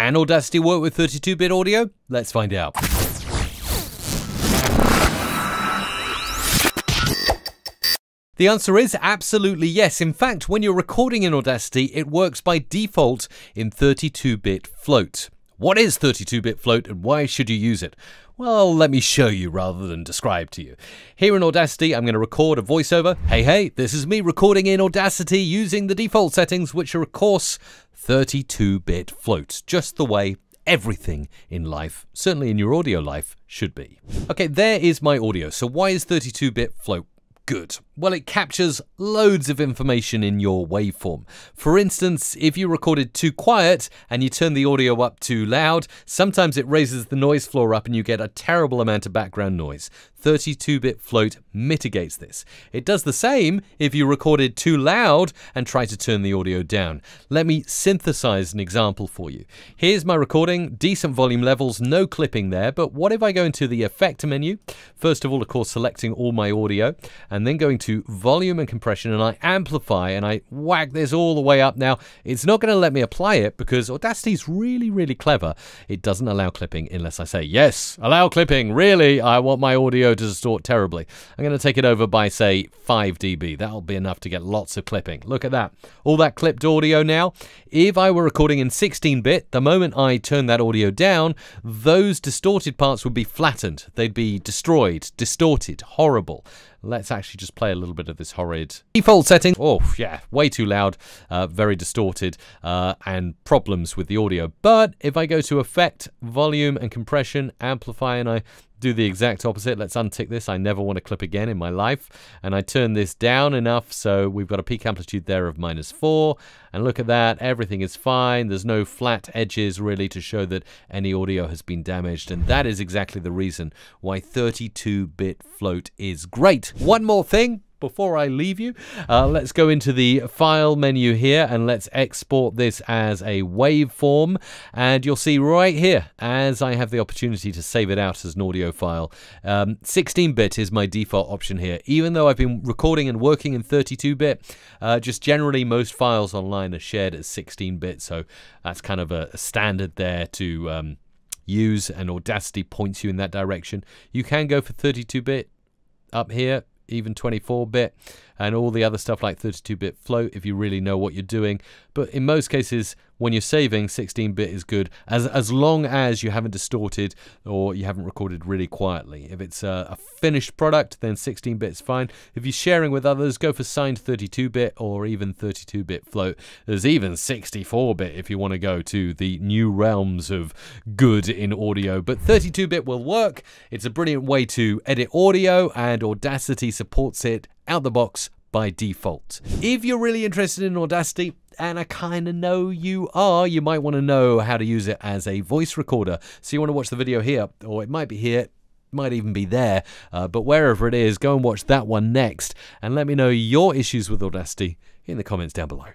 Can Audacity work with 32-bit audio? Let's find out. The answer is absolutely yes. In fact, when you're recording in Audacity, it works by default in 32-bit float. What is 32-bit float and why should you use it? Well, let me show you rather than describe to you. Here in Audacity, I'm going to record a voiceover. Hey, this is me recording in Audacity using the default settings, which are, of course, 32-bit float, just the way everything in life, certainly in your audio life, should be. Okay, there is my audio. So why is 32-bit float good? Well, it captures loads of information in your waveform. For instance, if you recorded too quiet and you turn the audio up too loud, sometimes it raises the noise floor up and you get a terrible amount of background noise. 32-bit float mitigates this. It does the same if you recorded too loud and try to turn the audio down. Let me synthesize an example for you. Here's my recording, decent volume levels, no clipping there, but what if I go into the effect menu? First of all, of course, selecting all my audio, and then going to volume and compression, and I amplify and I whack this all the way up. Now, it's not going to let me apply it because Audacity is really clever. It doesn't allow clipping unless I say, yes, allow clipping. Really, I want my audio to distort terribly. I'm going to take it over by, say, 5 dB. That'll be enough to get lots of clipping. Look at that. All that clipped audio now. If I were recording in 16-bit, the moment I turn that audio down, those distorted parts would be flattened. They'd be destroyed, distorted, horrible. Let's actually just play a little bit of this horrid default setting. Oh, yeah, way too loud, very distorted, and problems with the audio. But if I go to Effect, Volume and Compression, Amplify, and I do the exact opposite. Let's untick this. I never want to clip again in my life. And I turn this down enough so we've got a peak amplitude there of -4. And look at that. Everything is fine. There's no flat edges really to show that any audio has been damaged. And that is exactly the reason why 32-bit float is great. One more thing before I leave you, let's go into the file menu here and let's export this as a waveform. And you'll see right here, as I have the opportunity to save it out as an audio file, 16-bit is my default option here. Even though I've been recording and working in 32-bit, just generally most files online are shared as 16-bit. So that's kind of a standard there to use, and Audacity points you in that direction. You can go for 32-bit up here, even 24-bit, and all the other stuff like 32-bit float if you really know what you're doing. But in most cases, when you're saving, 16-bit is good, as long as you haven't distorted or you haven't recorded really quietly. If it's a finished product, then 16-bit is fine. If you're sharing with others, go for signed 32-bit or even 32-bit float. There's even 64-bit if you want to go to the new realms of good in audio. But 32-bit will work. It's a brilliant way to edit audio, and Audacity supports it out the box by default. If you're really interested in Audacity, and I kind of know you are, you might want to know how to use it as a voice recorder. So you want to watch the video here, or it might be here, might even be there, but wherever it is, go and watch that one next, and let me know your issues with Audacity in the comments down below.